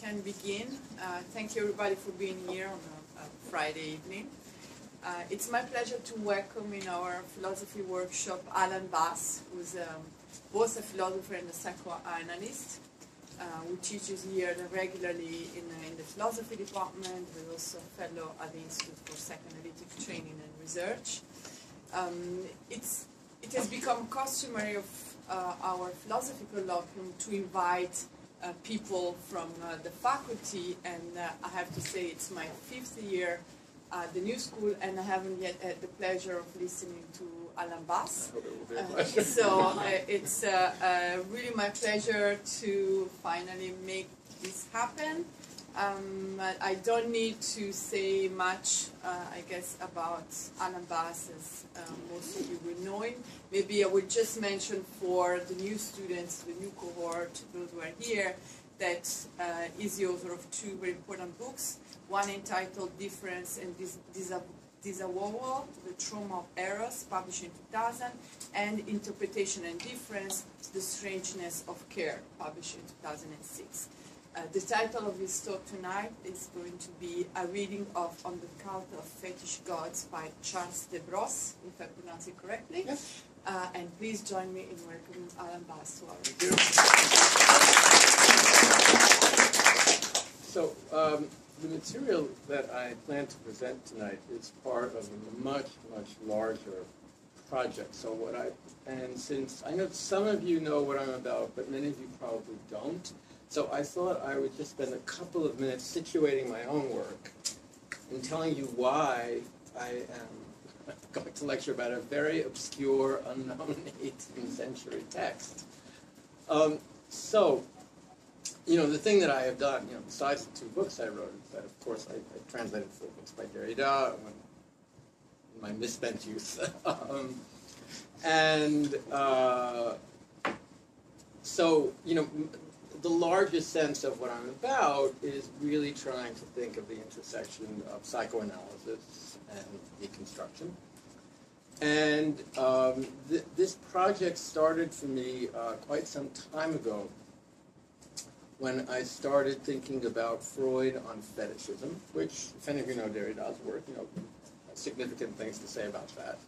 can begin. Thank you everybody for being here on a Friday evening. It's my pleasure to welcome in our philosophy workshop Alan Baas, who's both a philosopher and a psychoanalyst, who teaches here regularly in the philosophy department, but also a fellow at the Institute for Psychoanalytic Training and Research. It has become customary of our philosophy colloquium to invite people from the faculty, and I have to say it's my 5th year at the new school, and I haven't yet had the pleasure of listening to Alan Baas. So it's really my pleasure to finally make this happen. I don't need to say much, I guess, about Alan Baas, as most of you will know him. Maybe I would just mention for the new students, the new cohort, those who are here, that is the author of 2 very important books. One entitled Difference and Disavowal, The Trauma of Eros, published in 2000, and Interpretation and Difference, The Strangeness of Care, published in 2006. The title of his talk tonight is going to be a reading of On the Cult of Fetish Gods by Charles de Brosse, if I pronounce it correctly. Yes. And please join me in welcoming Alan Baas to our review. So, the material that I plan to present tonight is part of a much, much larger project. So and since I know some of you know what I'm about, but many of you probably don't, so I thought I would just spend a couple of minutes situating my own work and telling you why I am going to lecture about a very obscure, unknown 18th century text. The thing that I have done, besides the 2 books I wrote, is that, of course, I translated 4 books by Derrida in my misspent youth. The largest sense of what I'm about is really trying to think of the intersection of psychoanalysis and deconstruction. And this project started for me quite some time ago, when I started thinking about Freud on fetishism, which, if any of you know Derrida's work, significant things to say about that.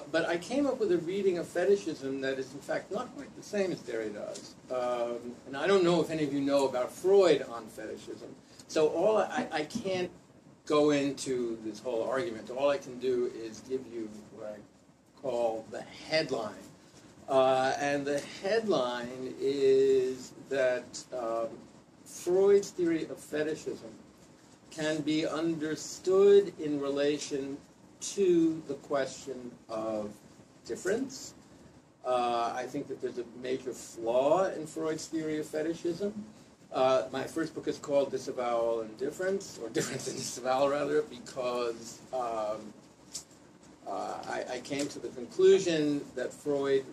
But I came up with a reading of fetishism that is, in fact, not quite the same as Derrida's. And I don't know if any of you know about Freud on fetishism. So I can't go into this whole argument. All I can do is give you what I call the headline. And the headline is that Freud's theory of fetishism can be understood in relation to the question of difference. I think that there's a major flaw in Freud's theory of fetishism. My first book is called Disavowal and Difference, or Difference and Disavowal, rather, because I came to the conclusion that Freud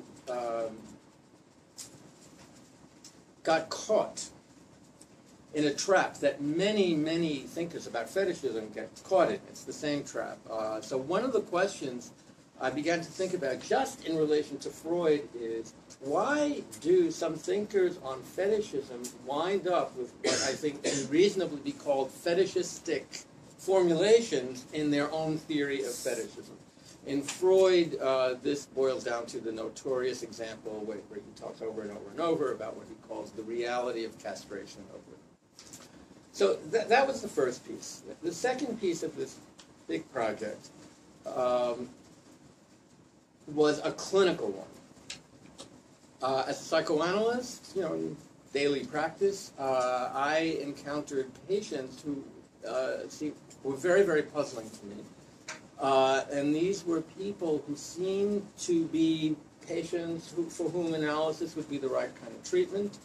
got caught in a trap that many, many thinkers about fetishism get caught in. It's the same trap. So one of the questions I began to think about just in relation to Freud is, why do some thinkers on fetishism wind up with what I think can reasonably be called fetishistic formulations in their own theory of fetishism? In Freud, this boils down to the notorious example where he talks over and over and over about what he calls the reality of castration of women. So that was the first piece. The second piece of this big project was a clinical one. As a psychoanalyst, in daily practice, I encountered patients who were very, very puzzling to me. And these were people who seemed to be patients for whom analysis would be the right kind of treatment,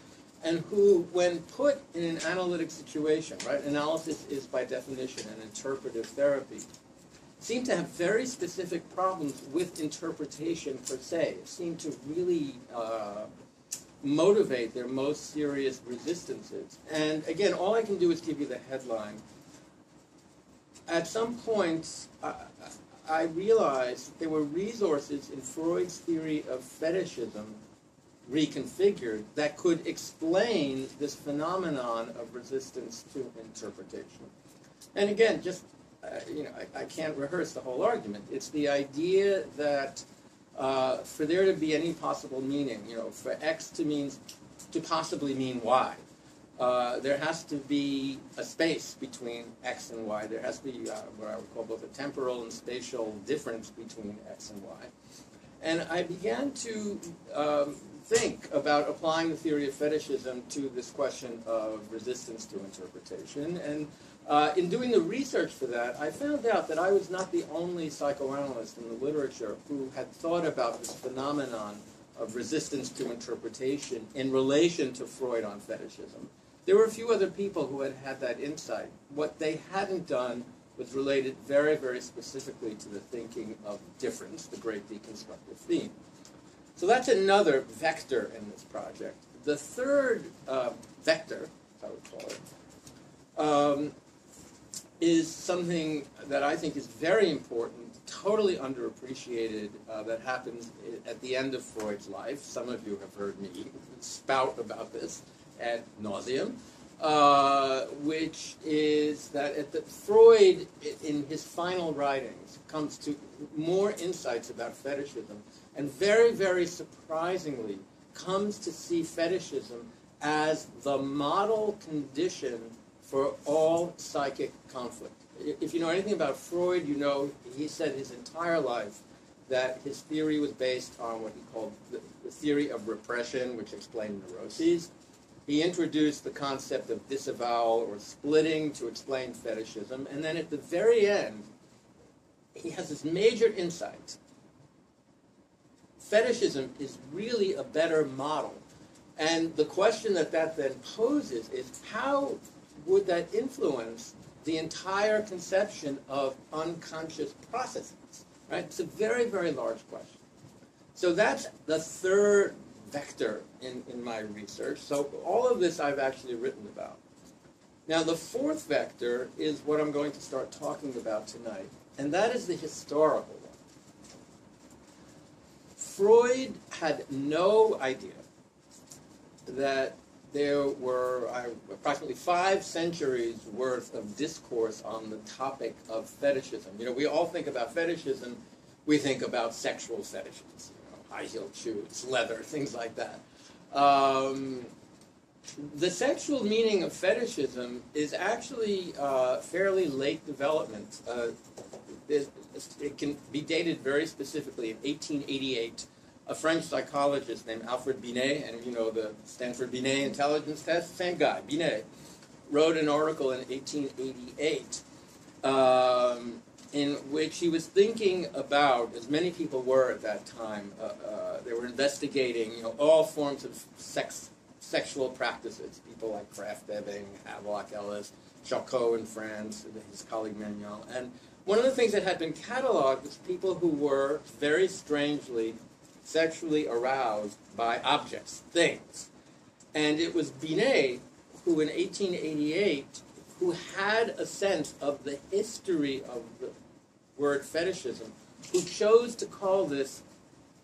and who, when put in an analytic situation, right, analysis is by definition an interpretive therapy, seemed to have very specific problems with interpretation per se. It seemed to really motivate their most serious resistances. And again, all I can do is give you the headline. At some point, I realized that there were resources in Freud's theory of fetishism reconfigured that could explain this phenomenon of resistance to interpretation. And again, just I can't rehearse the whole argument. It's the idea that for there to be any possible meaning, for X to possibly mean Y, there has to be a space between X and Y. There has to be what I would call both a temporal and spatial difference between X and Y. And I began to think about applying the theory of fetishism to this question of resistance to interpretation. And in doing the research for that, I found out that I was not the only psychoanalyst in the literature who had thought about this phenomenon of resistance to interpretation in relation to Freud on fetishism. There were a few other people who had had that insight. What they hadn't done was related very, very specifically to the thinking of difference, the great deconstructive theme. So that's another vector in this project. The third vector, as I would call it, is something that I think is very important, totally underappreciated, that happens at the end of Freud's life. Some of you have heard me spout about this ad nauseum, which is that Freud, in his final writings, comes to more insights about fetishism, and very, very surprisingly, comes to see fetishism as the model condition for all psychic conflict. If you know anything about Freud, you know he said his entire life that his theory was based on what he called the theory of repression, which explained neuroses. He introduced the concept of disavowal or splitting to explain fetishism, and then at the very end, he has this major insight. Fetishism is really a better model. And the question that then poses is, how would that influence the entire conception of unconscious processes? Right? It's a very, very large question. So that's the third vector in my research. So all of this I've actually written about. Now the fourth vector is what I'm going to start talking about tonight, and that is the historical one. Freud had no idea that there were approximately 5 centuries worth of discourse on the topic of fetishism. We all think about fetishism, we think about sexual fetishes, high-heeled shoes, leather, things like that. The sexual meaning of fetishism is actually fairly late development. It can be dated very specifically in 1888. A French psychologist named Alfred Binet, and the Stanford Binet intelligence test, same guy, Binet, wrote an article in 1888 in which he was thinking about, as many people were at that time, they were investigating all forms of sexual practices, people like Krafft-Ebing, Havelock Ellis, Charcot in France, his colleague Manuel. And one of the things that had been cataloged was people who were very strangely sexually aroused by objects, things. And it was Binet who in 1888, who had a sense of the history of the word fetishism, who chose to call this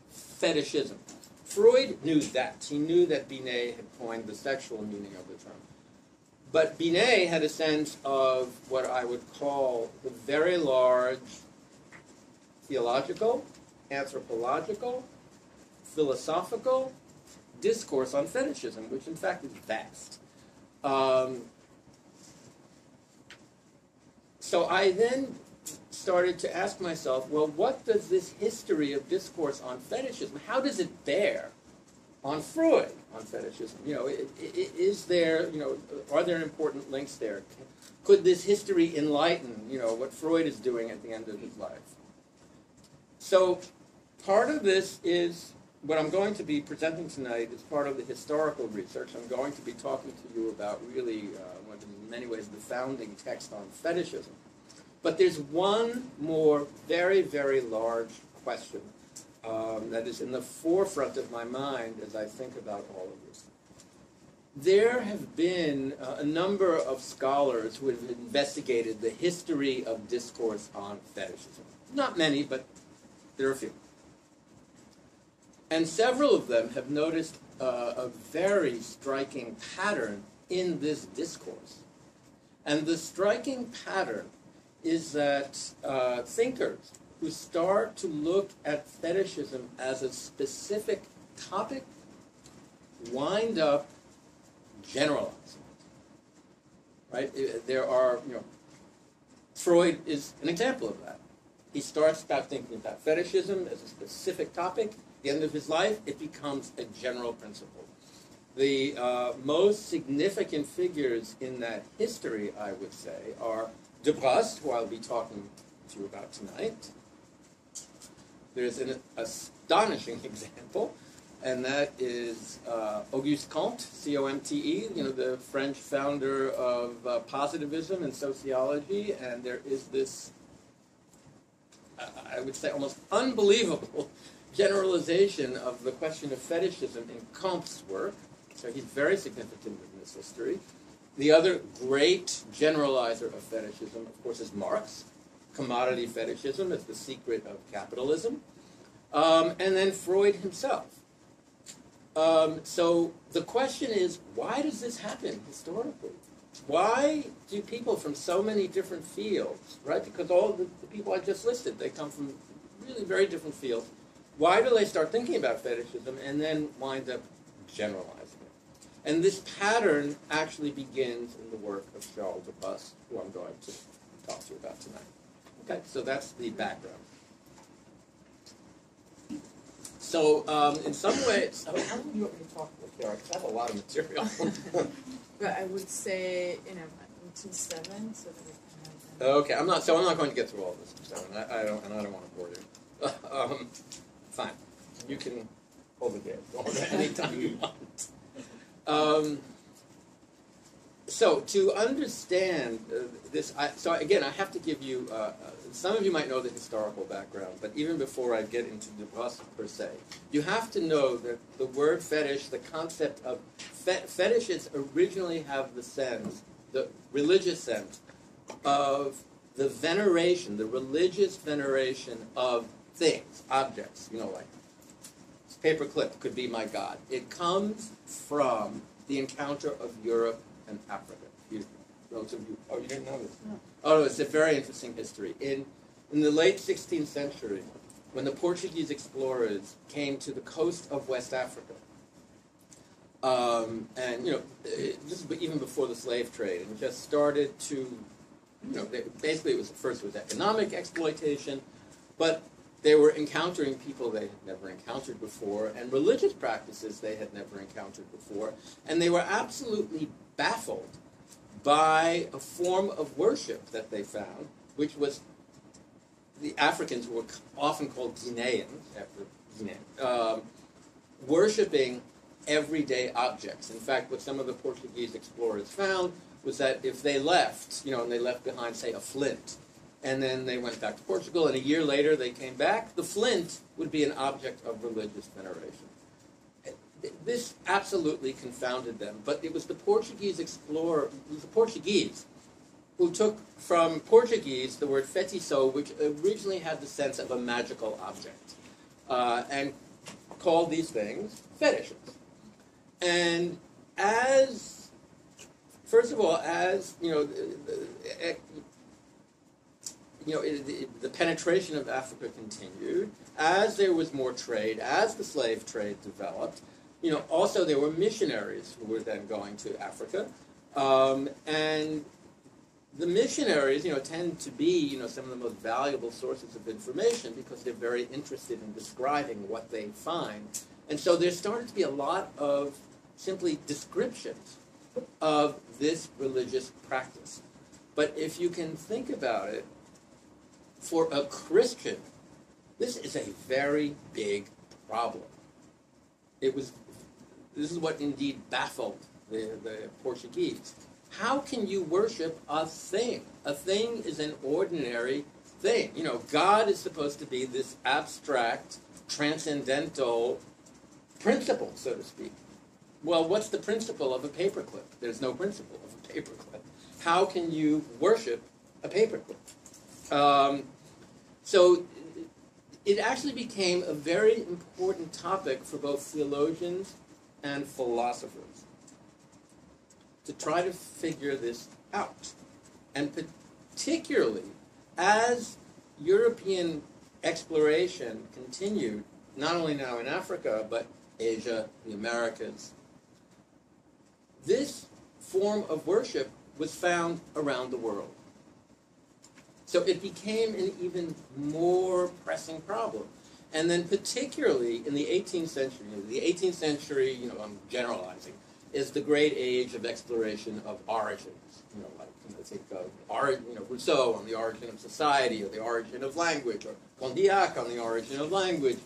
fetishism. Freud knew that. He knew that Binet had coined the sexual meaning of the term. But Binet had a sense of what I would call the very large theological, anthropological, philosophical discourse on fetishism, which in fact is vast. So I then started to ask myself, well, what does this history of discourse on fetishism, how does it bear on Freud, on fetishism? Is there, are there important links there? Could this history enlighten, what Freud is doing at the end of his life? So part of this is what I'm going to be presenting tonight is part of the historical research. I'm going to be talking to you about really, what in many ways, the founding text on fetishism. But there's one more very, very large question that is in the forefront of my mind as I think about all of this. There have been a number of scholars who have investigated the history of discourse on fetishism. Not many, but there are a few. And several of them have noticed a very striking pattern in this discourse. And the striking pattern is that thinkers who start to look at fetishism as a specific topic wind up generalizing it. Right? There are, Freud is an example of that. He starts about thinking about fetishism as a specific topic. At the end of his life, it becomes a general principle. The most significant figures in that history, I would say, are Baas, who I'll be talking to you about tonight. There's an astonishing example, and that is Auguste Comte, C-O-M-T-E, the French founder of positivism and sociology, and there is this, I would say, almost unbelievable generalization of the question of fetishism in Comte's work. So he's very significant in this history. The other great generalizer of fetishism, of course, is Marx. Commodity fetishism is the secret of capitalism. And then Freud himself. So the question is, why does this happen historically? Why do people from so many different fields, right? Because all the people I just listed, they come from really very different fields. Why do they start thinking about fetishism and then wind up generalizing it? And this pattern actually begins in the work of Charles Baas, who I'm going to talk to you about tonight. Okay, so that's the background. So, in some ways, how long do you want me to talk with here? Because I have a lot of material. But I would say, until 7, so that we can have. Okay, I'm not going to get through all of this, so I don't want to bore you. Fine, you can hold it there anytime you want. So to understand this, so again, I have to give you, some of you might know the historical background, but even before I get into Baas per se, you have to know that the word fetish, the concept of fetishes originally have the sense, the religious sense, of the veneration, the religious veneration of things, objects, like paperclip could be my god. It comes from the encounter of Europe and Africa. Those of you, you didn't know this? No. Oh, it's a very interesting history. In the late 16th century, when the Portuguese explorers came to the coast of West Africa, and this is even before the slave trade, and just started to, basically it was first was economic exploitation, but they were encountering people they had never encountered before, and religious practices they had never encountered before, and they were absolutely baffled by a form of worship that they found, which was the Africans, who were often called Guineans, after Guinea, worshiping everyday objects. In fact, what some of the Portuguese explorers found was that if they left, and they left behind, say, a flint, and then they went back to Portugal, and a year later they came back, the flint would be an object of religious veneration. This absolutely confounded them, but it was the Portuguese explorer, it was the Portuguese, who took from Portuguese the word fetiço, which originally had the sense of a magical object, and called these things fetishes. And first of all, the penetration of Africa continued, as there was more trade, as the slave trade developed, also there were missionaries who were then going to Africa, and the missionaries, tend to be, some of the most valuable sources of information because they're very interested in describing what they find. And so there started to be a lot of simply descriptions of this religious practice. But if you can think about it, for a Christian, this is a very big problem. This is what indeed baffled the Portuguese. How can you worship a thing? A thing is an ordinary thing. God is supposed to be this abstract, transcendental principle, so to speak. Well, what's the principle of a paperclip? There's no principle of a paperclip. How can you worship a paperclip? So it actually became a very important topic for both theologians and philosophers to try to figure this out. And particularly as European exploration continued, not only now in Africa, but Asia, the Americas, this form of worship was found around the world. So it became an even more pressing problem. And then particularly in the 18th century, I'm generalizing, is the great age of exploration of origins. Think of Rousseau on the origin of society, or the origin of language, or Condillac on the origin of language.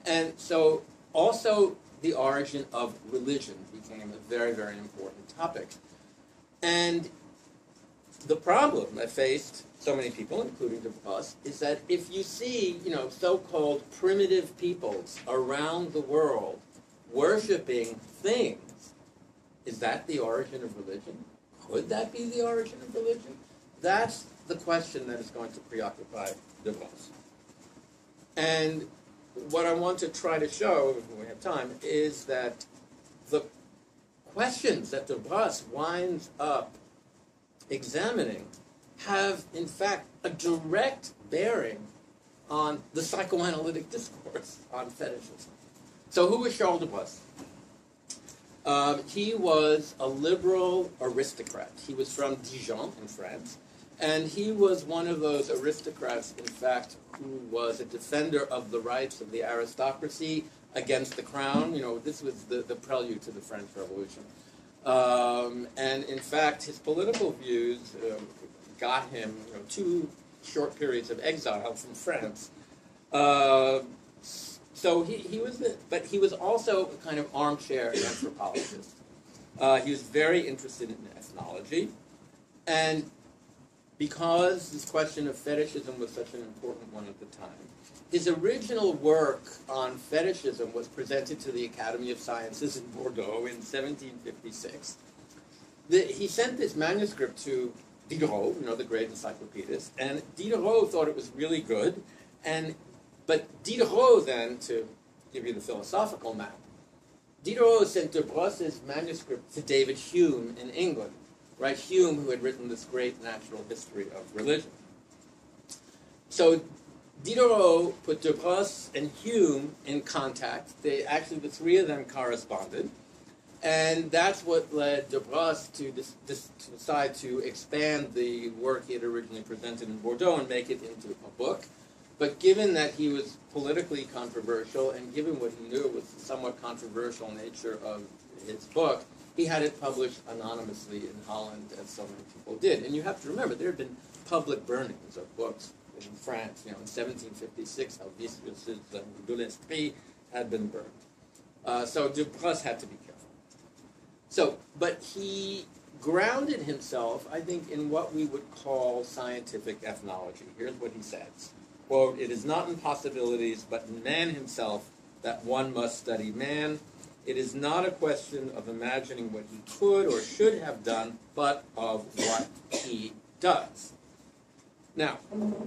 And so also the origin of religion became a very, very important topic. And the problem that faced so many people, including Baas, is that if you see, so-called primitive peoples around the world worshiping things, is that the origin of religion? Could that be the origin of religion? That's the question that is going to preoccupy Baas. And what I want to try to show, if we have time, is that the questions that Baas winds up examining have, in fact, a direct bearing on the psychoanalytic discourse on fetishism. So who was Charles Baas? He was a liberal aristocrat. He was from Dijon in France, and he was one of those aristocrats, in fact, who was a defender of the rights of the aristocracy against the crown. This was the prelude to the French Revolution. And in fact, his political views got him 2 short periods of exile from France. So he was also a kind of armchair anthropologist. He was very interested in ethnology, and because this question of fetishism was such an important one at the time, his original work on fetishism was presented to the Academy of Sciences in Bordeaux in 1756. He sent this manuscript to Diderot, the great encyclopedist, and Diderot thought it was really good, but Diderot then, to give you the philosophical map, Diderot sent Baas's manuscript to David Hume in England, right? Hume, who had written this great natural history of religion. So Diderot put Baas and Hume in contact. The 3 of them corresponded. And that's what led Baas to decide to expand the work he had originally presented in Bordeaux and make it into a book. But given that he was politically controversial, and given what he knew was the somewhat controversial nature of his book, he had it published anonymously in Holland, as so many people did. And you have to remember, there had been public burnings of books in France. In 1756, Helvetius's De l'Esprit had been burned. So Baas had to be careful. But he grounded himself, I think, in what we would call scientific ethnology. Here's what he says. Quote, "It is not in possibilities, but in man himself, that one must study man. It is not a question of imagining what he could or should have done, but of what he does." Now,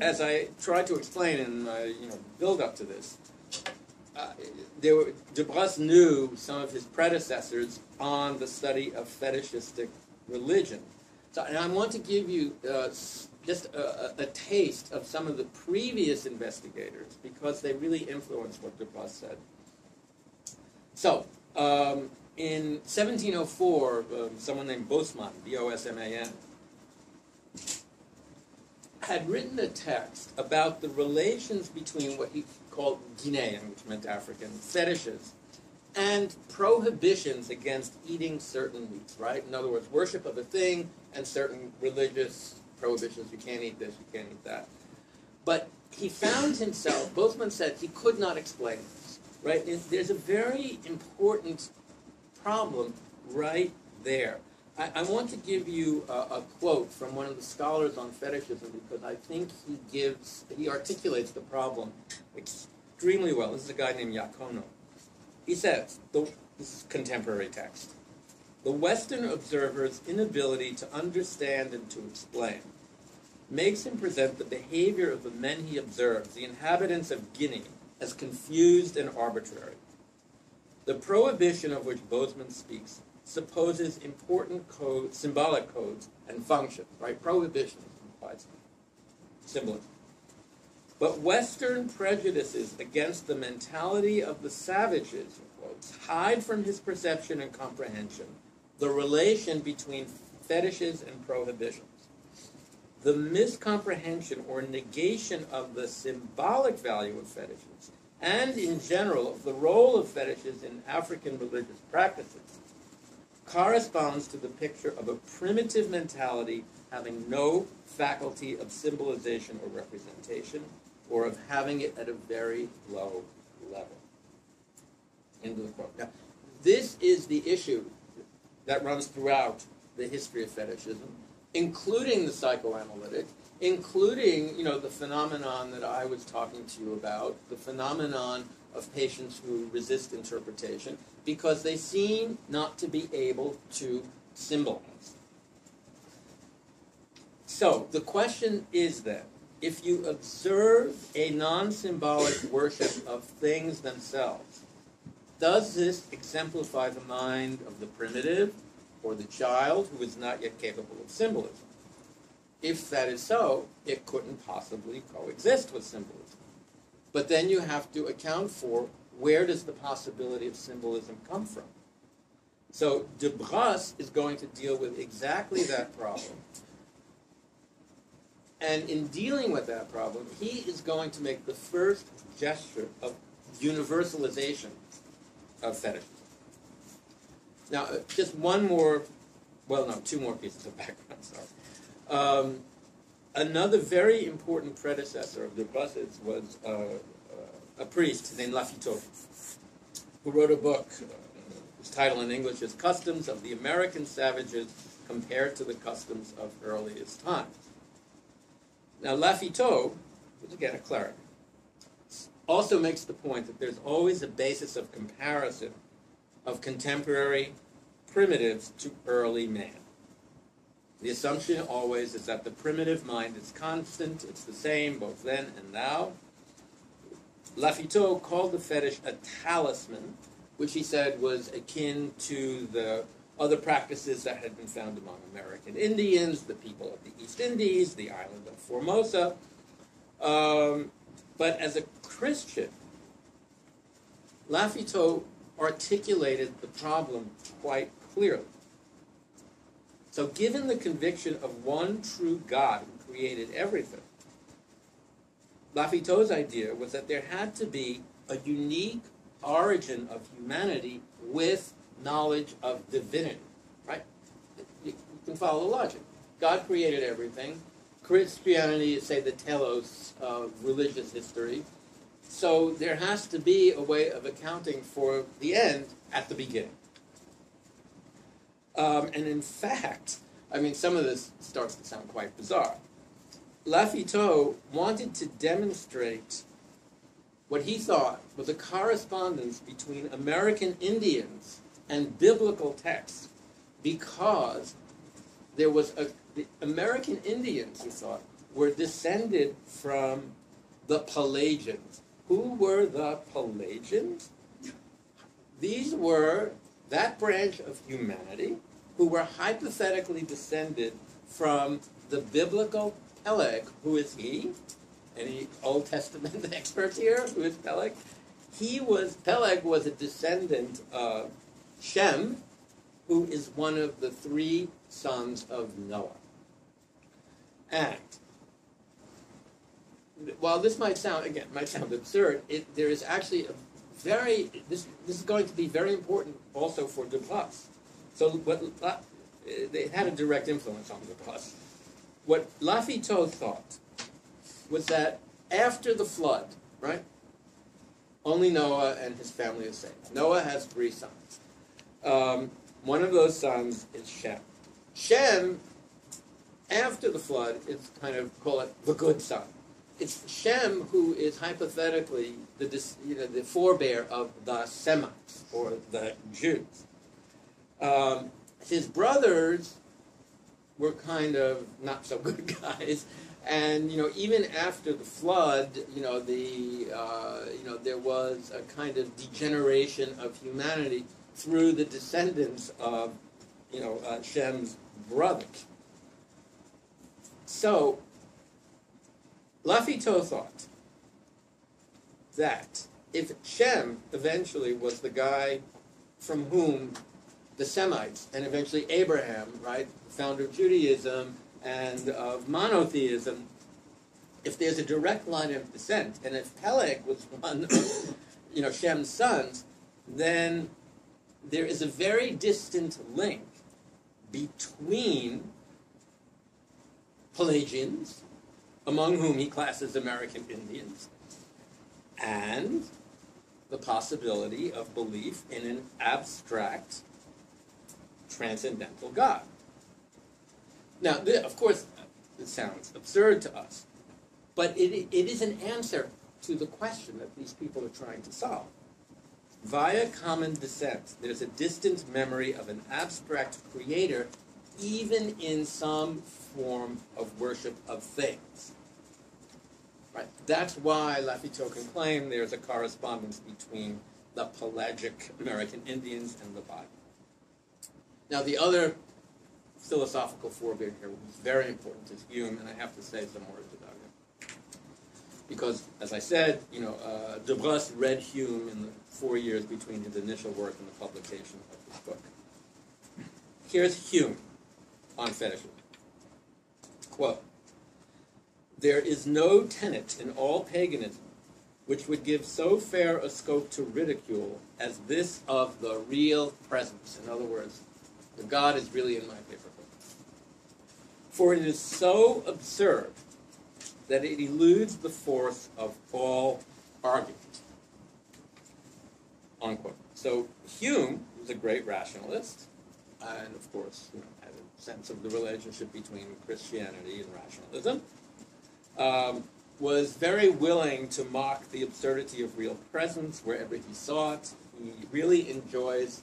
as I tried to explain in my build-up to this, Baas knew some of his predecessors on the study of fetishistic religion. And I want to give you just a taste of some of the previous investigators, because they really influenced what Baas said. So, in 1704, someone named Bosman, B-O-S-M-A-N, had written a text about the relations between what he called Guinean, which meant African, fetishes, and prohibitions against eating certain meats, right? In other words, worship of a thing and certain religious prohibitions. You can't eat this, you can't eat that. But he found himself, Bosman said, he could not explain this, right? There's a very important problem right there. I want to give you a quote from one of the scholars on fetishism, because I think he articulates the problem extremely well. This is a guy named Iacono. He says, this is contemporary text, "The Western observer's inability to understand and to explain makes him present the behavior of the men he observes, the inhabitants of Guinea, as confused and arbitrary. The prohibition of which Bozeman speaks supposes important symbolic codes and functions, right? Prohibition implies symbolism. But Western prejudices against the mentality of the savages, quotes, hide from his perception and comprehension the relation between fetishes and prohibitions. The miscomprehension or negation of the symbolic value of fetishes, and in general of the role of fetishes in African religious practices, corresponds to the picture of a primitive mentality having no faculty of symbolization or representation, or of having it at a very low level. End of the quote. Now, this is the issue that runs throughout the history of fetishism, including the psychoanalytic, including, the phenomenon that I was talking to you about, the phenomenon of patients who resist interpretation, because they seem not to be able to symbolize. So, the question is then, if you observe a non-symbolic worship of things themselves, does this exemplify the mind of the primitive or the child who is not yet capable of symbolism? If that is so, it couldn't possibly coexist with symbolism. But then you have to account for where does the possibility of symbolism come from. So de Baas is going to deal with exactly that problem. And in dealing with that problem, he is going to make the first gesture of universalization of fetishism. Now, just one more, two more pieces of background, sorry. Another very important predecessor of de Baas's was a priest named Lafitau, who wrote a book, whose title in English is Customs of the American Savages Compared to the Customs of Earliest Times. Now, Lafitau, who's again a cleric, also makes the point that there's always a basis of comparison of contemporary primitives to early man. The assumption always is that the primitive mind is constant, it's the same both then and now. Lafitau called the fetish a talisman, which he said was akin to the other practices that had been found among American Indians, the people of the East Indies, the island of Formosa. But as a Christian, Lafitau articulated the problem quite clearly. So given the conviction of one true God who created everything, Lafitau's idea was that there had to be a unique origin of humanity with knowledge of divinity, right? You can follow the logic. God created everything. Christianity is, say, the telos of religious history. So there has to be a way of accounting for the end at the beginning. And in fact, some of this starts to sound quite bizarre. Lafitau wanted to demonstrate what he thought was a correspondence between American Indians and biblical texts, because there was the American Indians, he thought, were descended from the Pelagians. Who were the Pelagians? These were that branch of humanity who were hypothetically descended from the biblical Peleg. Who is he? Any Old Testament experts here? Who is Peleg? Peleg was a descendant of Shem, who is one of the three sons of Noah. And while this might sound absurd, there is actually this is going to be very important also for de Baas. So they had a direct influence on de Baas. What Lafitau thought was that after the flood, right, only Noah and his family are saved. Noah has 3 sons. One of those sons is Shem. Shem, after the flood, is call it the good son. It's Shem who is hypothetically the forebear of the Semites, or the Jews. His brothers were kind of not so good guys. And even after the flood, there was a kind of degeneration of humanity through the descendants of Shem's brothers. So Lafito thought that if Shem eventually was the guy from whom the Semites, and eventually Abraham, right, the founder of Judaism and of monotheism, if there's a direct line of descent, and if Peleg was one of Shem's sons, then there is a very distant link between Pelagians, among whom he classes American Indians, and the possibility of belief in an abstract, transcendental God. Now, of course, it sounds absurd to us, but it is an answer to the question that these people are trying to solve. Via common descent, there's a distant memory of an abstract creator, even in some form of worship of things. Right? That's why Lafito can claim there's a correspondence between the pelagic American Indians and the Bible. Now, the other philosophical forebear here, which is very important, is Hume, and I have to say some words about him. Because, as I said, de Brosse read Hume in the 4 years between his initial work and the publication of this book. Here's Hume on fetishism. Quote, "There is no tenet in all paganism which would give so fair a scope to ridicule as this of the real presence." In other words, the God is really in my paper book. "For it is so absurd that it eludes the force of all argument." Unquote. So Hume was a great rationalist, and of course, had a sense of the relationship between Christianity and rationalism. Was very willing to mock the absurdity of real presence wherever he saw it. He really enjoys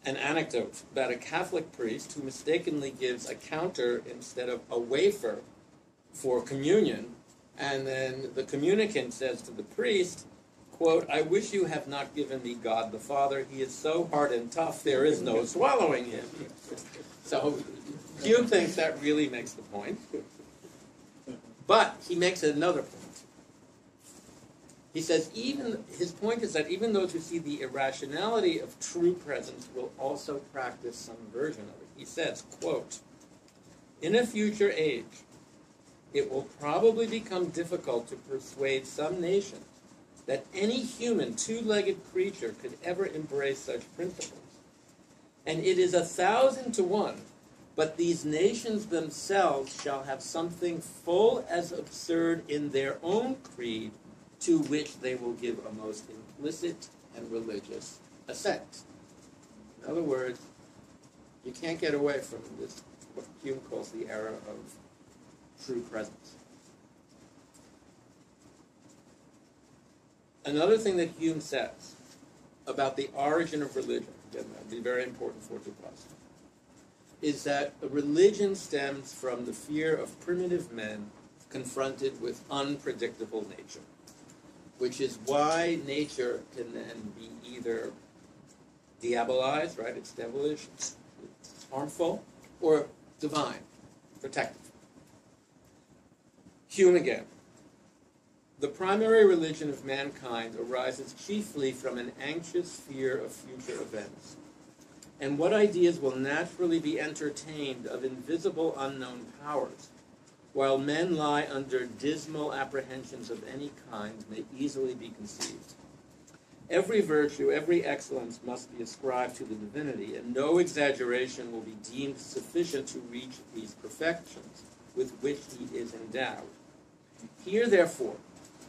an anecdote about a Catholic priest who mistakenly gives a counter instead of a wafer for communion, and then the communicant says to the priest, quote, "I wish you have not given me God the Father. He is so hard and tough, there is no swallowing him." So Hume thinks that really makes the point. But he makes another point. He says his point is that even those who see the irrationality of true presence will also practice some version of it. He says, quote, "In a future age, it will probably become difficult to persuade some nations that any human two-legged creature could ever embrace such principles. And it is 1,000 to 1, but these nations themselves shall have something full as absurd in their own creed, to which they will give a most implicit and religious assent." In other words, you can't get away from this, what Hume calls the era of true presence. Another thing that Hume says about the origin of religion, again, that would be very important for Dubois, is that a religion stems from the fear of primitive men confronted with unpredictable nature, which is why nature can then be either diabolized, right, it's devilish, it's harmful, or divine, protective. Hume again. "The primary religion of mankind arises chiefly from an anxious fear of future events. And what ideas will naturally be entertained of invisible unknown powers, while men lie under dismal apprehensions of any kind, may easily be conceived. Every virtue, every excellence must be ascribed to the divinity, and no exaggeration will be deemed sufficient to reach these perfections with which he is endowed. Here, therefore,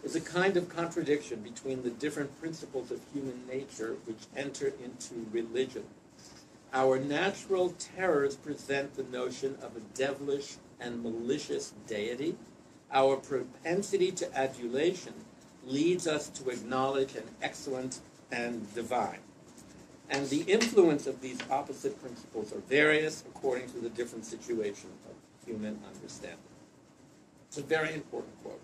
is a kind of contradiction between the different principles of human nature which enter into religion. Our natural terrors present the notion of a devilish and malicious deity. Our propensity to adulation leads us to acknowledge an excellent and divine. And the influence of these opposite principles are various according to the different situation of human understanding." It's a very important quote.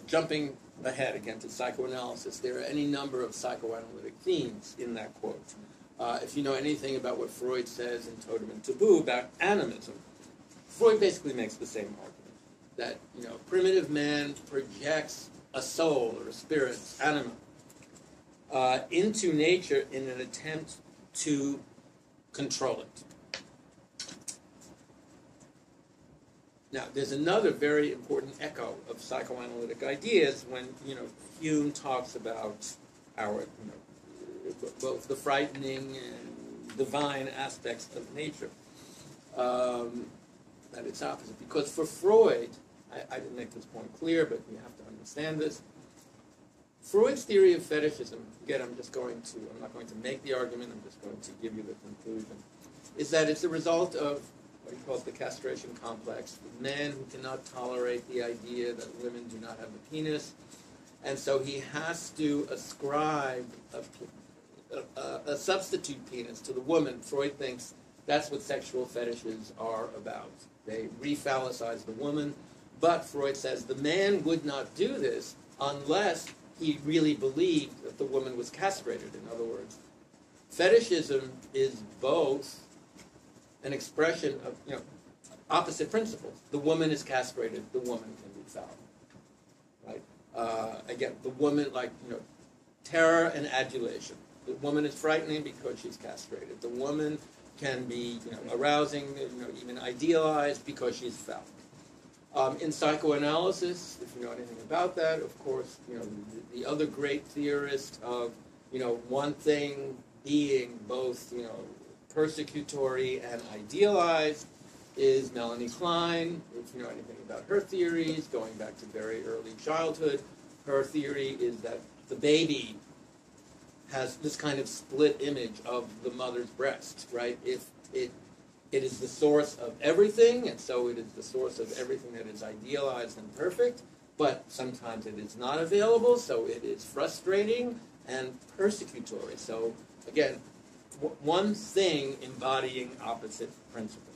Jumping ahead again to psychoanalysis, there are any number of psychoanalytic themes in that quote. If you know anything about what Freud says in Totem and Taboo about animism, Freud basically makes the same argument, that primitive man projects a soul or a spirit, anima, into nature in an attempt to control it. Now, there's another very important echo of psychoanalytic ideas when, Hume talks about our, both the frightening and divine aspects of nature. That it's opposite. Because for Freud, I didn't make this point clear, but you have to understand this. Freud's theory of fetishism, again, I'm not going to make the argument, I'm just going to give you the conclusion, is that it's a result of what he calls the castration complex, the man who cannot tolerate the idea that women do not have a penis, and so he has to ascribe a substitute penis to the woman. Freud thinks that's what sexual fetishes are about. They rephallicize the woman, but Freud says the man would not do this unless he really believed that the woman was castrated. In other words, fetishism is both an expression of opposite principles. The woman is castrated, the woman can be fouled. Right? Again, the woman, terror and adulation. The woman is frightening because she's castrated. The woman can be arousing, even idealized because she's foul. In psychoanalysis, if you know anything about that, of course, the other great theorist of one thing being both persecutory and idealized is Melanie Klein. If you know anything about her theories, going back to very early childhood, her theory is that the baby has this kind of split image of the mother's breast, right? If it is the source of everything, and so it is the source of everything that is idealized and perfect, but sometimes it is not available, so it is frustrating and persecutory. So, again, one thing embodying opposite principles.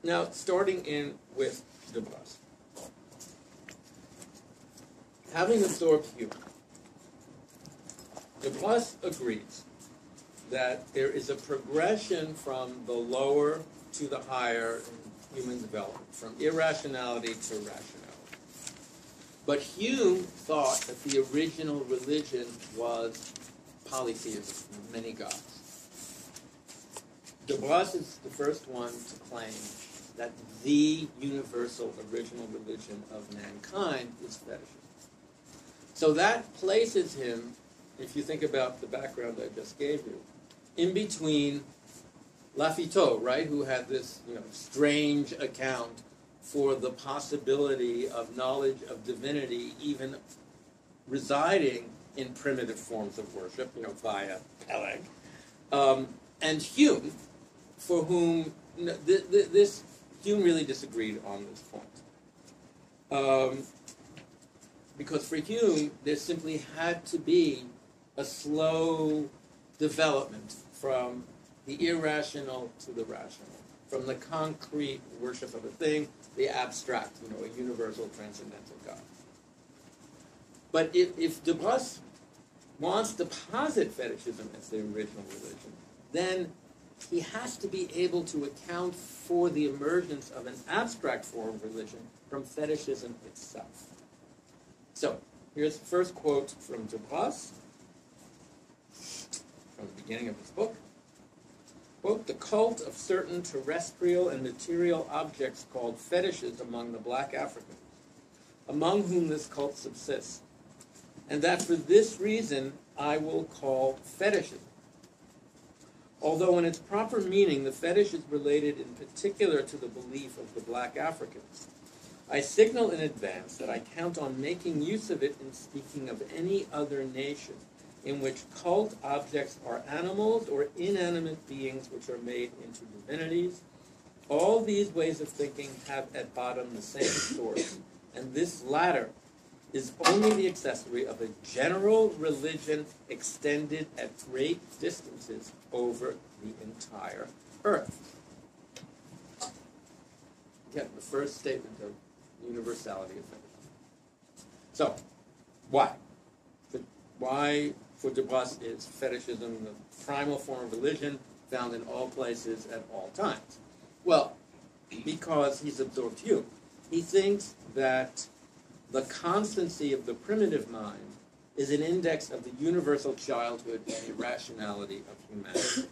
Now, starting in with Baas. Having absorbed Hume, Baas agrees that there is a progression from the lower to the higher in human development, from irrationality to rationality. But Hume thought that the original religion was polytheism, many gods. Baas is the first one to claim that the universal original religion of mankind is fetishism. So that places him, if you think about the background I just gave you, in between Lafitau, right, who had this strange account for the possibility of knowledge of divinity even residing in primitive forms of worship, via Peleg, and Hume, for whom Hume really disagreed on this point. Because for Hume, there simply had to be a slow development from the irrational to the rational, from the concrete worship of a thing, the abstract, a universal transcendental God. But if Baas wants to posit fetishism as the original religion, then he has to be able to account for the emergence of an abstract form of religion from fetishism itself. So, here's the first quote from Baas, from the beginning of his book. Quote, "The cult of certain terrestrial and material objects called fetishes among the black Africans, among whom this cult subsists, and that for this reason I will call fetishism. Although in its proper meaning the fetish is related in particular to the belief of the black Africans, I signal in advance that I count on making use of it in speaking of any other nation in which cult objects are animals or inanimate beings which are made into divinities. All these ways of thinking have at bottom the same source, and this latter is only the accessory of a general religion extended at great distances over the entire earth. Again, the first statement of universality of fetishism. So, why? Why, for de Baas, is fetishism the primal form of religion found in all places at all times? Well, because he's absorbed Hume. He thinks that the constancy of the primitive mind is an index of the universal childhood and irrationality of humanity.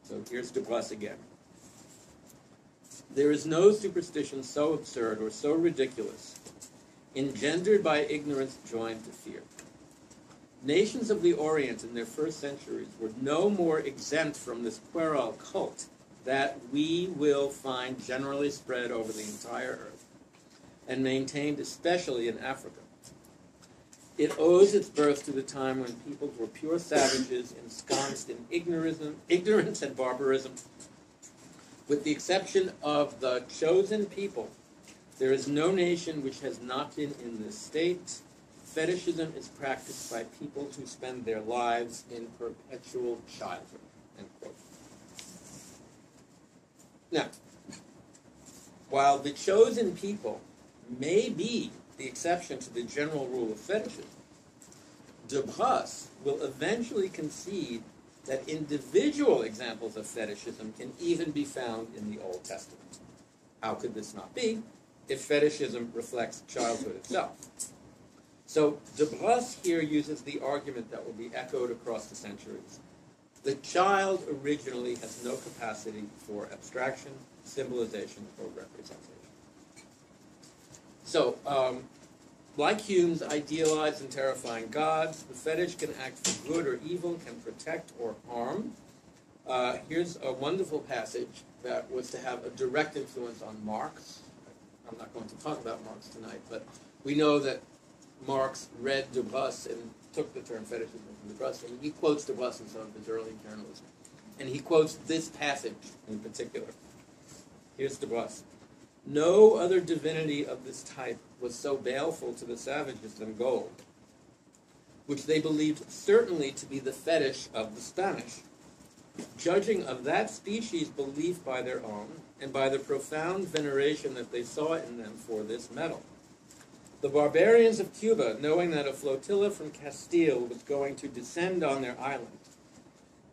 So here's de Baas again. There is no superstition so absurd or so ridiculous, engendered by ignorance joined to fear. Nations of the Orient in their first centuries were no more exempt from this puerile cult that we will find generally spread over the entire earth, and maintained especially in Africa. It owes its birth to the time when peoples were pure savages ensconced in ignorance and barbarism. With the exception of the chosen people, there is no nation which has not been in this state. Fetishism is practiced by peoples who spend their lives in perpetual childhood. End quote. Now, while the chosen people may be the exception to the general rule of fetishism, de Baas will eventually concede that individual examples of fetishism can even be found in the Old Testament. How could this not be if fetishism reflects childhood itself? So de Baas here uses the argument that will be echoed across the centuries. The child originally has no capacity for abstraction, symbolization, or representation. So, like Hume's idealized and terrifying gods, the fetish can act for good or evil, can protect or harm. Here's a wonderful passage that was to have a direct influence on Marx. I'm not going to talk about Marx tonight, but we know that Marx read de Baas and took the term fetishism from de Baas, and he quotes de Baas in some of his early journalism. And he quotes this passage in particular. Here's de Baas. No other divinity of this type was so baleful to the savages than gold, which they believed certainly to be the fetish of the Spanish. Judging of that species' belief by their own, and by the profound veneration that they saw in them for this metal. The barbarians of Cuba, knowing that a flotilla from Castile was going to descend on their island,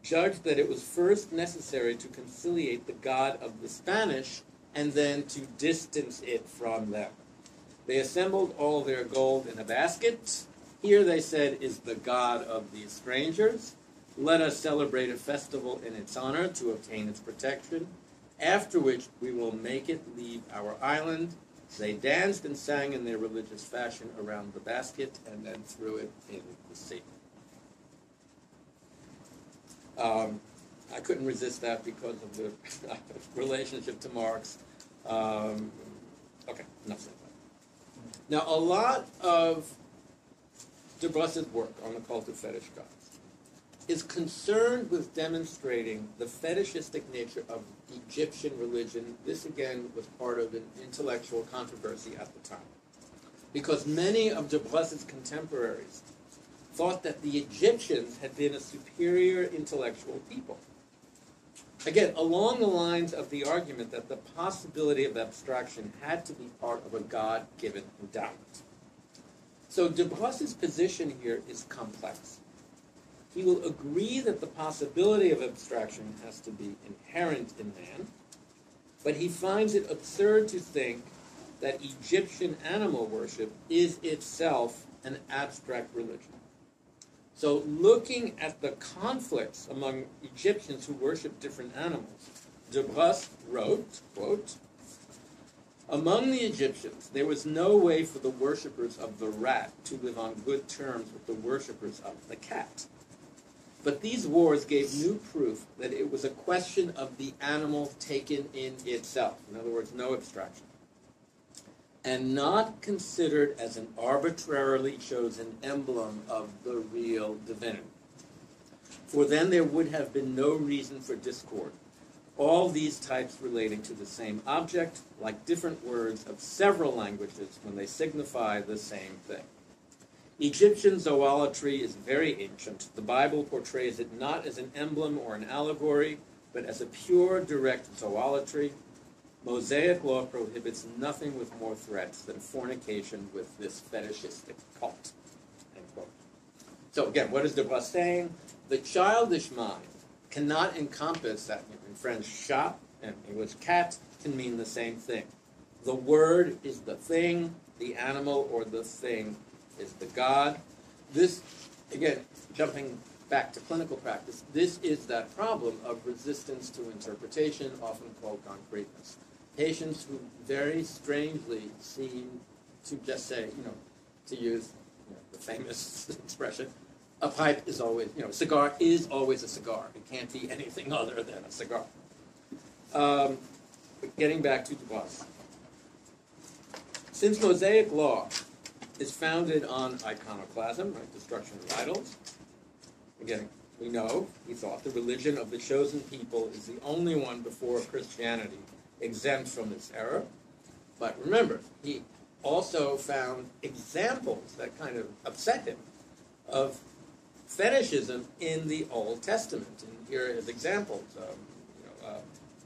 judged that it was first necessary to conciliate the god of the Spanish and then to distance it from them. They assembled all their gold in a basket. Here, they said, is the god of these strangers. Let us celebrate a festival in its honor to obtain its protection, after which we will make it leave our island. They danced and sang in their religious fashion around the basket and then threw it in the sea. I couldn't resist that because of the relationship to Marx. Okay, enough said that. Now, a lot of de Baas's work on the cult of fetish gods is concerned with demonstrating the fetishistic nature of Egyptian religion. This, again, was part of an intellectual controversy at the time, because many of de Baas's contemporaries thought that the Egyptians had been a superior intellectual people. Again, along the lines of the argument that the possibility of abstraction had to be part of a God-given endowment. So de Baas's position here is complex. He will agree that the possibility of abstraction has to be inherent in man, but he finds it absurd to think that Egyptian animal worship is itself an abstract religion. So looking at the conflicts among Egyptians who worship different animals, de Baas wrote, quote, among the Egyptians, there was no way for the worshippers of the rat to live on good terms with the worshippers of the cat. But these wars gave new proof that it was a question of the animal taken in itself. In other words, no abstraction. And not considered as an arbitrarily chosen emblem of the real divinity. For then there would have been no reason for discord, all these types relating to the same object, like different words of several languages when they signify the same thing. Egyptian zoolatry is very ancient. The Bible portrays it not as an emblem or an allegory, but as a pure, direct zoolatry. Mosaic law prohibits nothing with more threats than fornication with this fetishistic cult. End quote. So again, what is Baas saying? The childish mind cannot encompass that. In French, chat and English cat can mean the same thing. The word is the thing, the animal or the thing is the God. This, again, jumping back to clinical practice, this is that problem of resistance to interpretation, often called concreteness. Patients who very strangely seem to just say, to use the famous expression, a pipe is always, a cigar is always a cigar. It can't be anything other than a cigar. But getting back to Baas. Since Mosaic law is founded on iconoclasm, right, destruction of idols, again, we know, he thought, the religion of the chosen people is the only one before Christianity exempt from this error. But remember, he also found examples that kind of upset him of fetishism in the Old Testament. And here are his examples.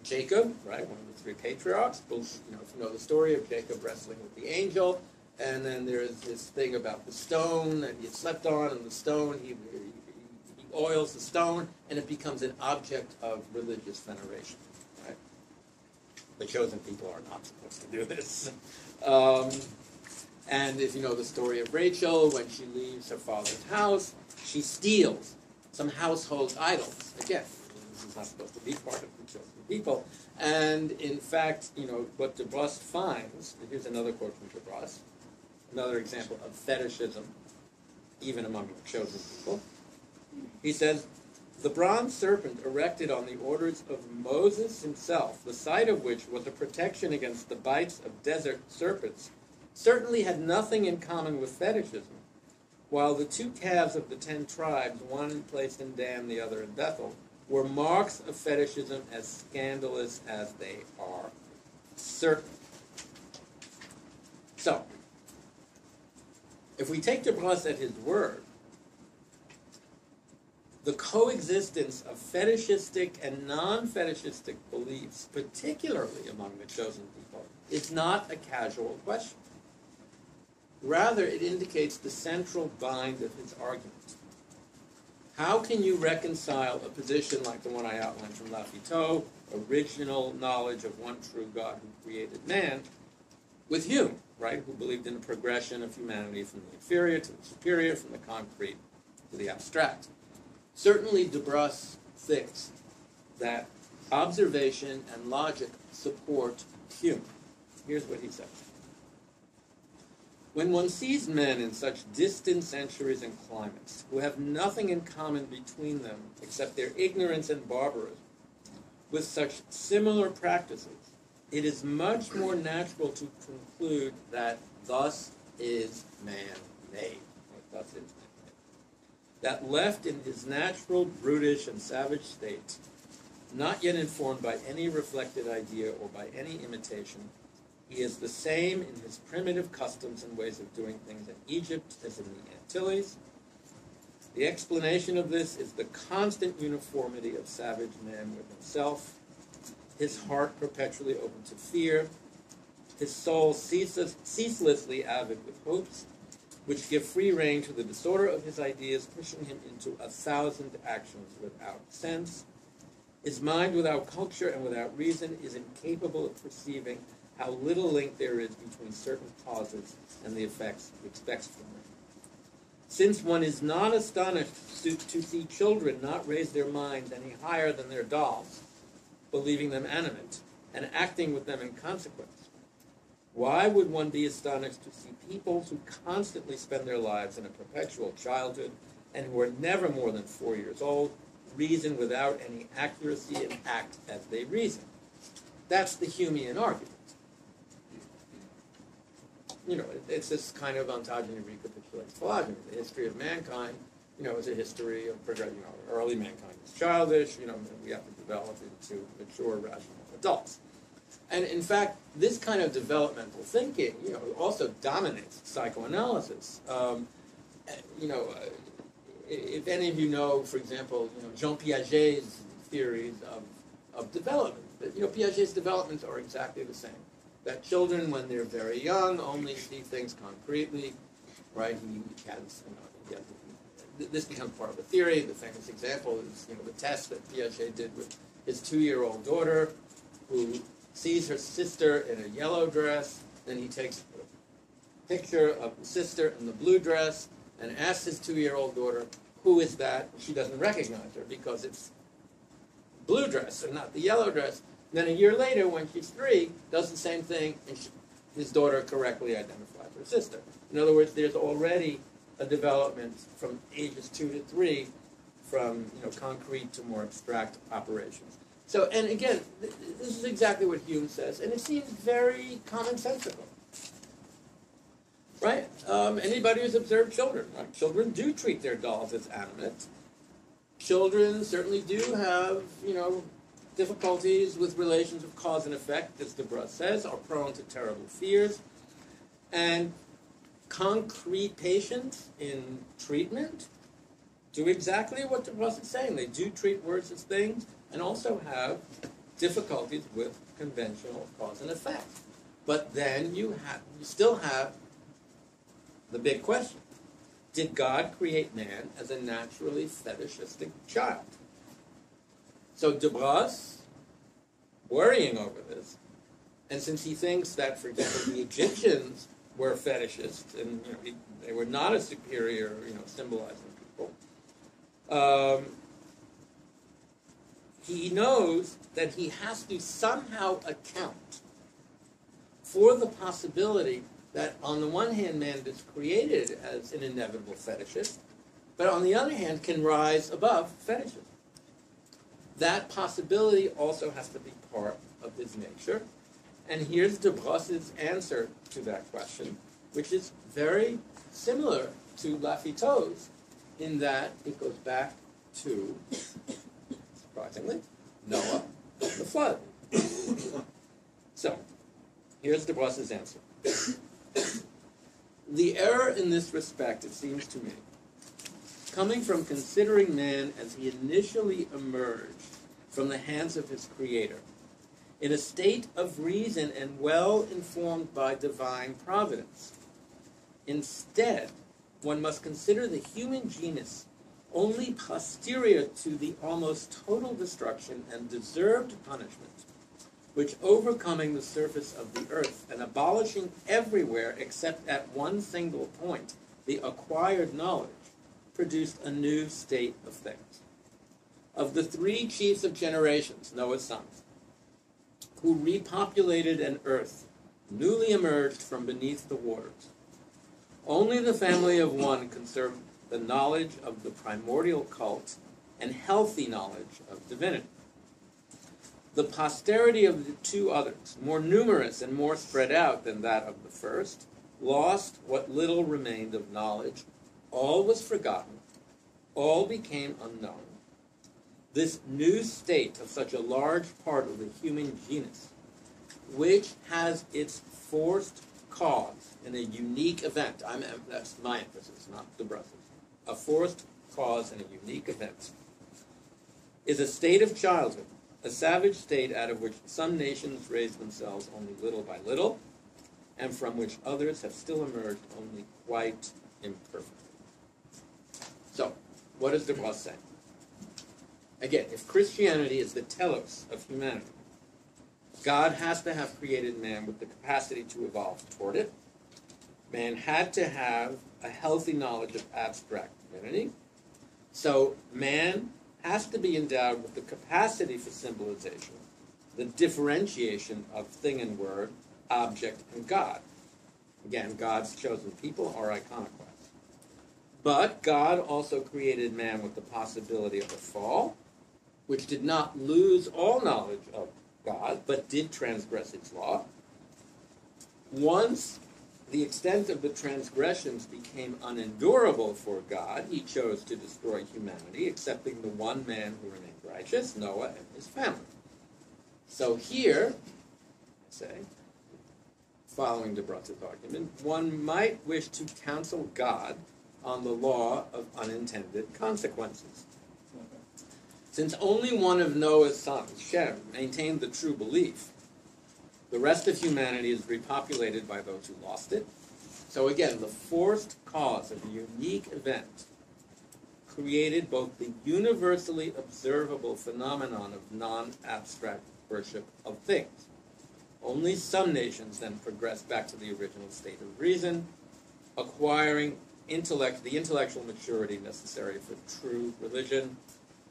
Jacob, right, one of the three patriarchs. Both, if you know the story of Jacob wrestling with the angel, and then there's this thing about the stone that he had slept on, and the stone, he oils the stone, and it becomes an object of religious veneration. Right? The chosen people are not supposed to do this. And if you know the story of Rachel, when she leaves her father's house, she steals some household idols. Again, this is not supposed to be part of the chosen people. And in fact, what Baas finds, here's another quote from Baas, another example of fetishism, even among the chosen people. He says, the bronze serpent erected on the orders of Moses himself, the sight of which was a protection against the bites of desert serpents, certainly had nothing in common with fetishism, while the two calves of the 10 tribes, one placed in Dan, the other in Bethel, were marks of fetishism as scandalous as they are certain. So, if we take Baas at his word, the coexistence of fetishistic and non-fetishistic beliefs, particularly among the chosen people, is not a casual question. Rather, it indicates the central bind of his argument. How can you reconcile a position like the one I outlined from Lafitau, original knowledge of one true God who created man, with Hume, right, who believed in a progression of humanity from the inferior to the superior, from the concrete to the abstract? Certainly, Baas thinks that observation and logic support Hume. Here's what he says. When one sees men in such distant centuries and climates, who have nothing in common between them except their ignorance and barbarism, with such similar practices, it is much more natural to conclude that thus is man made. Thus is man made. That left in his natural, brutish, and savage state, not yet informed by any reflected idea or by any imitation, he is the same in his primitive customs and ways of doing things in Egypt as in the Antilles. The explanation of this is the constant uniformity of savage man with himself, his heart perpetually open to fear, his soul ceaselessly avid with hopes, which give free rein to the disorder of his ideas, pushing him into 1,000 actions without sense. His mind without culture and without reason is incapable of perceiving how little link there is between certain causes and the effects it expects from them. Since one is not astonished to see children not raise their minds any higher than their dolls, believing them animate, and acting with them in consequence, why would one be astonished to see people who constantly spend their lives in a perpetual childhood and who are never more than 4 years old, reason without any accuracy and act as they reason? That's the Humean argument. It's this kind of ontogeny recapitulates phylogeny. The history of mankind is a history of early mankind is childish, and we have to develop into mature, rational adults. And in fact, this kind of developmental thinking, also dominates psychoanalysis. If any of you know, for example, Jean Piaget's theories of development, Piaget's developments are exactly the same. That children, when they're very young, only see things concretely, right? This becomes part of the theory. The famous example is, the test that Piaget did with his 2-year-old daughter, who sees her sister in a yellow dress. Then he takes a picture of the sister in the blue dress and asks his 2-year-old daughter, "Who is that?" She doesn't recognize her because it's blue dress and not the yellow dress. And then a year later, when she's 3, does the same thing, and his daughter correctly identifies her sister. In other words, there's already a development from ages 2 to 3, from concrete to more abstract operations. So, and again, this is exactly what Hume says, and it seems very commonsensical, right? Anybody who's observed children, right? Children do treat their dolls as animate. Children certainly do have, difficulties with relations of cause and effect, as Baas says, are prone to terrible fears, and concrete patients in treatment do exactly what Baas is saying. They do treat words as things, and also have difficulties with conventional cause and effect. But then you still have the big question. Did God create man as a naturally fetishistic child? So Baas, worrying over this, and since he thinks that, for example, the Egyptians were fetishists, and they were not a superior, symbolizing people, he knows that he has to somehow account for the possibility that, on the one hand, man is created as an inevitable fetishist, but on the other hand, can rise above fetishism. That possibility also has to be part of his nature. And here's Baas's answer to that question, which is very similar to Lafitaux's, in that it goes back to, surprisingly, Noah and the flood. So, here's Baas's answer. The error in this respect, it seems to me, coming from considering man as he initially emerged from the hands of his Creator, in a state of reason and well informed by divine providence. Instead, one must consider the human genus only posterior to the almost total destruction and deserved punishment, which, overcoming the surface of the earth and abolishing everywhere except at one single point the acquired knowledge, produced a new state of things. Of the 3 chiefs of generations, Noah's sons, who repopulated an earth newly emerged from beneath the waters, only the family of one conserved the knowledge of the primordial cult and healthy knowledge of divinity. The posterity of the 2 others, more numerous and more spread out than that of the first, lost what little remained of knowledge. All was forgotten. All became unknown. This new state of such a large part of the human genus, which has its forced cause in a unique event, that's my emphasis, not Baas's, a forced cause in a unique event, is a state of childhood, a savage state out of which some nations raise themselves only little by little, and from which others have still emerged only quite imperfectly. So, what does Baas say? Again, if Christianity is the telos of humanity, God has to have created man with the capacity to evolve toward it. Man had to have a healthy knowledge of abstract divinity. So man has to be endowed with the capacity for symbolization, the differentiation of thing and word, object and God. Again, God's chosen people are iconoclasts. But God also created man with the possibility of a fall, which did not lose all knowledge of God, but did transgress its law. Once the extent of the transgressions became unendurable for God, he chose to destroy humanity, excepting the one man who remained righteous, Noah and his family. So here, I say, following de Bros's argument, one might wish to counsel God on the law of unintended consequences. Since only one of Noah's sons, Shem, maintained the true belief, the rest of humanity is repopulated by those who lost it. So again, the forced cause of a unique event created both the universally observable phenomenon of non-abstract worship of things. Only some nations then progressed back to the original state of reason, acquiring the intellectual maturity necessary for true religion.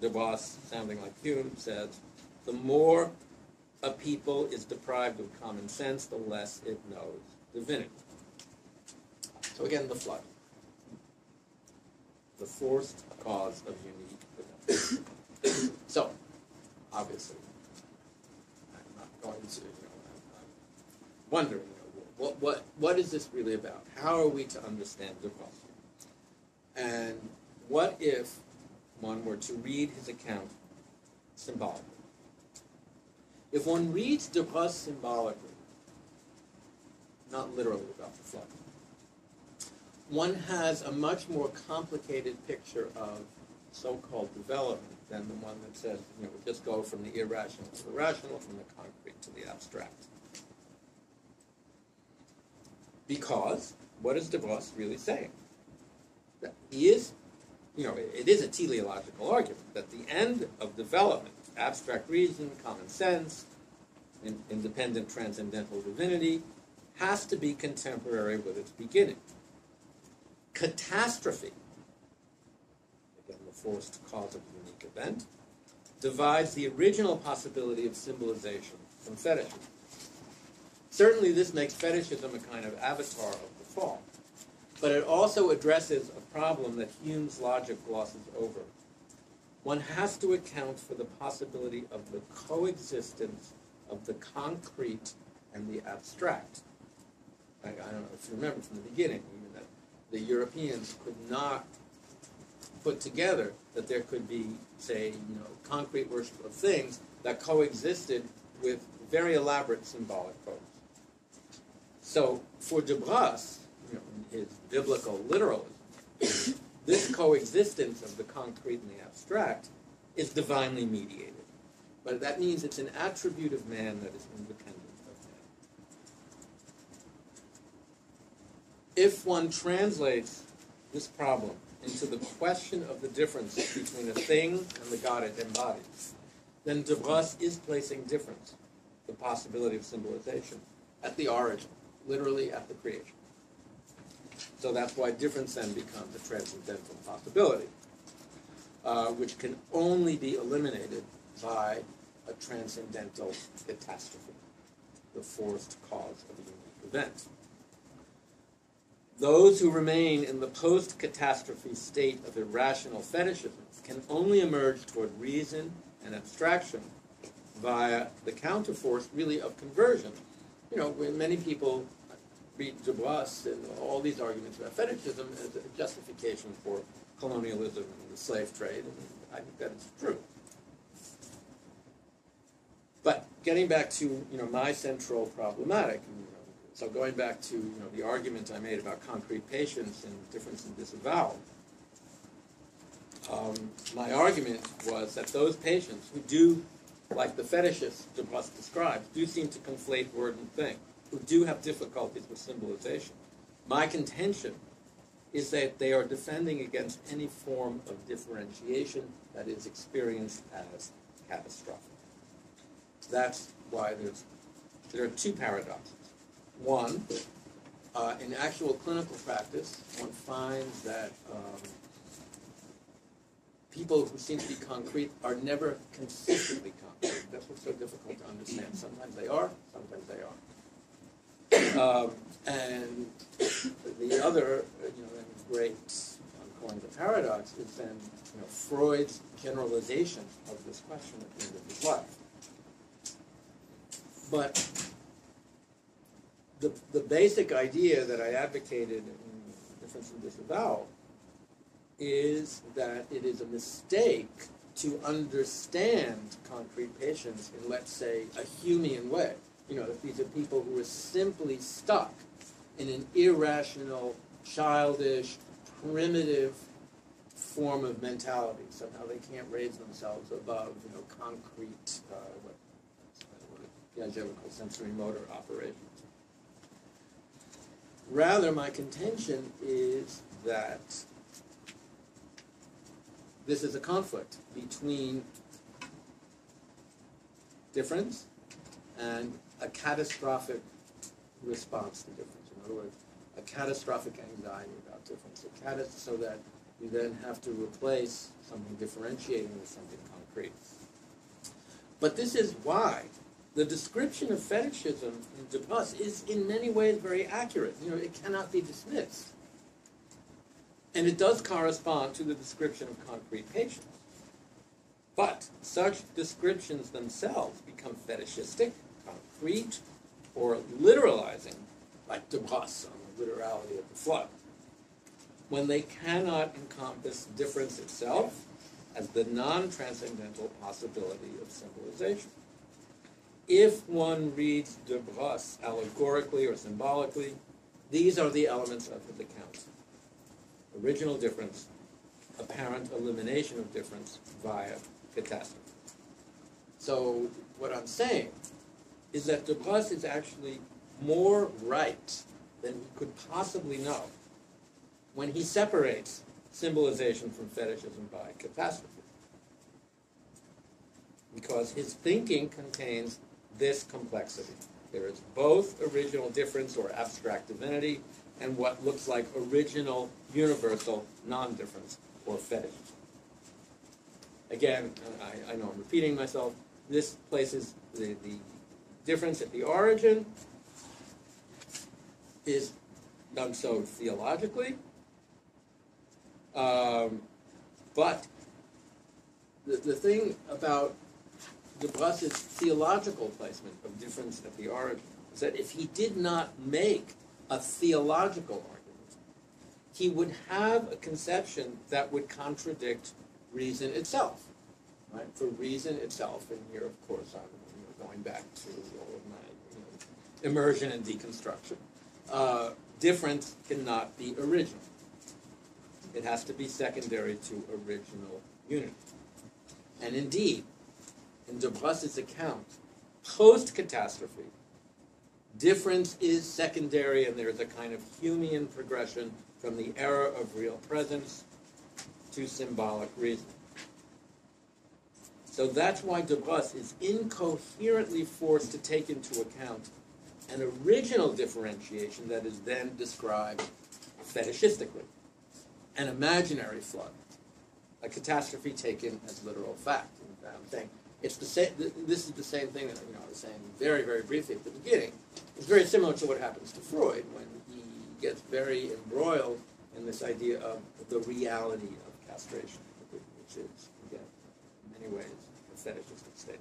De Baas, sounding like Hume, says, the more a people is deprived of common sense, the less it knows divinity. So again, the flood. The forced cause of unique events. So, obviously, I'm not going to, I'm wondering, what is this really about? How are we to understand De Bros? And what if one were to read his account symbolically? If one reads De Bros symbolically, not literally about the flood, one has a much more complicated picture of so-called development than the one that says, we just go from the irrational to the rational, from the concrete to the abstract. Because, what is De Bros really saying? That he is, it is a teleological argument that the end of development, abstract reason, common sense, independent transcendental divinity, has to be contemporary with its beginning. Catastrophe, again the forced cause of a unique event, divides the original possibility of symbolization from fetishism. Certainly this makes fetishism a kind of avatar of the fall, but it also addresses a problem that Hume's logic glosses over. One has to account for the possibility of the coexistence of the concrete and the abstract. I don't know if you remember from the beginning, even that the Europeans could not put together that there could be, say, concrete worship of things that coexisted with very elaborate symbolic codes. So for De Bros, in his biblical literalism, this coexistence of the concrete and the abstract is divinely mediated. But that means it's an attribute of man that is independent of man. If one translates this problem into the question of the difference between a thing and the God it embodies, then De Bros is placing difference, the possibility of symbolization, at the origin, literally at the creation. So that's why difference then becomes a transcendental possibility, which can only be eliminated by a transcendental catastrophe, the forced cause of a unique event. Those who remain in the post-catastrophe state of irrational fetishism can only emerge toward reason and abstraction via the counterforce, really, of conversion. When many people read De Bros and all these arguments about fetishism as a justification for colonialism and the slave trade, and I think that is true. But getting back to my central problematic, so going back to the argument I made about concrete patience and difference in disavowal, my argument was that those patients who do, like the fetishists De Bros describes, do seem to conflate word and thing, who do have difficulties with symbolization. My contention is that they are defending against any form of differentiation that is experienced as catastrophic. That's why there are two paradoxes. One, in actual clinical practice, one finds that people who seem to be concrete are never consistently concrete. That's what's so difficult to understand. Sometimes they are, sometimes they aren't. And the other, great, I'm calling the paradox, is then Freud's generalization of this question at the end of his life. But the basic idea that I advocated in Difference and Disavowal is that it is a mistake to understand concrete patients in, let's say, a Humean way. That these are people who are simply stuck in an irrational, childish, primitive form of mentality. Somehow they can't raise themselves above, concrete, what Piaget would call sensory motor operations. Rather, my contention is that this is a conflict between difference and a catastrophic response to difference. In other words, a catastrophic anxiety about difference. So that you then have to replace something differentiating with something concrete. But this is why the description of fetishism in Baas is in many ways very accurate. It cannot be dismissed. And it does correspond to the description of concrete patients. But such descriptions themselves become fetishistic, concrete, or literalizing, like Baas on the literality of the flood, when they cannot encompass difference itself as the non-transcendental possibility of symbolization. If one reads Baas allegorically or symbolically, these are the elements of his account. Original difference, apparent elimination of difference via catastrophe. So what I'm saying is that Baas is actually more right than he could possibly know when he separates symbolization from fetishism by catastrophe. Because his thinking contains this complexity. There is both original difference or abstract divinity and what looks like original, universal, non-difference or fetish. Again, I know I'm repeating myself, this places the difference at the origin is done so theologically, but the thing about Baas's theological placement of difference at the origin is that if he did not make a theological argument, he would have a conception that would contradict reason itself. Right? For reason itself, and here, of course, I'm going back to all of my immersion and deconstruction. Difference cannot be original. It has to be secondary to original unity. And indeed, in Baas's account, post-catastrophe, difference is secondary, and there is a kind of Humean progression from the era of real presence to symbolic reason. So that's why Baas is incoherently forced to take into account an original differentiation that is then described fetishistically, an imaginary flood, a catastrophe taken as literal fact. And I'm saying it's the same. This is the same thing that I was saying very, very briefly at the beginning. It's very similar to what happens to Freud when he gets very embroiled in this idea of the reality of castration, which is, again, in many ways, a fetishistic state.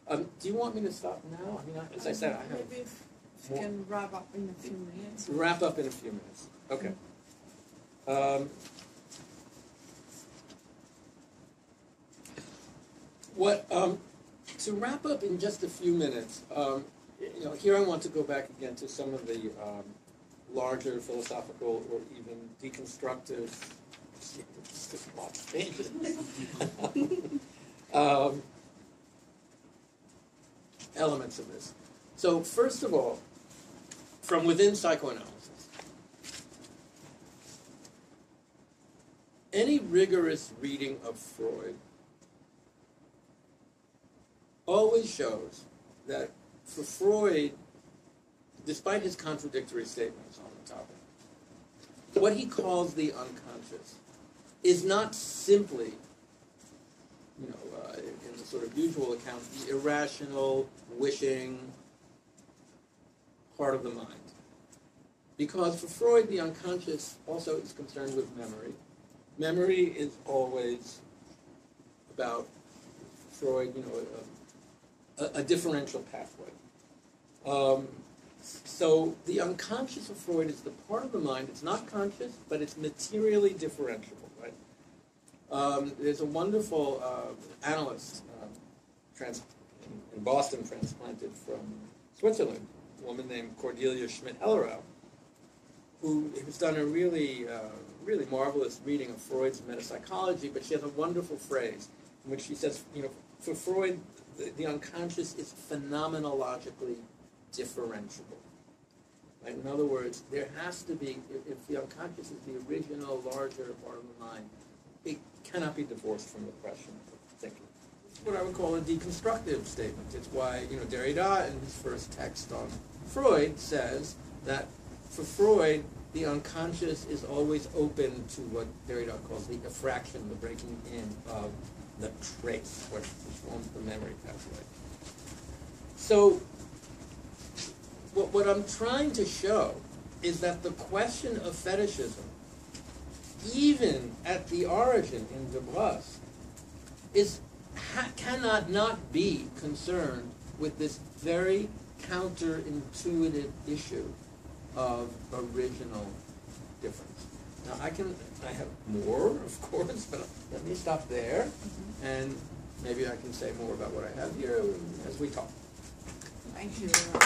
Do you want me to stop now? As I said, I have... Maybe if you can wrap up in a few minutes. Wrap up in a few minutes. Okay. To wrap up in just a few minutes, here I want to go back again to some of the larger philosophical or even deconstructive elements of this. So first of all, from within psychoanalysis, any rigorous reading of Freud always shows that for Freud, despite his contradictory statements on the topic, what he calls the unconscious is not simply, in the sort of usual account, the irrational, wishing part of the mind. Because for Freud, the unconscious also is concerned with memory. Memory is always about Freud, a differential pathway. So the unconscious of Freud is the part of the mind. It's not conscious, but it's materially differentiable. Right? There's a wonderful analyst in Boston, transplanted from Switzerland, a woman named Cordelia Schmidt-Hellerau, who has done a really marvelous reading of Freud's metapsychology. But she has a wonderful phrase in which she says, for Freud, the unconscious is phenomenologically differentiable. Right? In other words, there has to be, if the unconscious is the original, larger part of the mind, it cannot be divorced from the question of thinking. It's what I would call a deconstructive statement. It's why, Derrida, in his first text on Freud, says that for Freud, the unconscious is always open to what Derrida calls the effraction, the breaking in of the trace, which forms the memory pathway. So, what I'm trying to show is that the question of fetishism, even at the origin in the Baas, cannot not be concerned with this very counterintuitive issue of original difference. Now I have more, of course, but let me stop there, and maybe I can say more about what I have here as we talk. Thank you very much.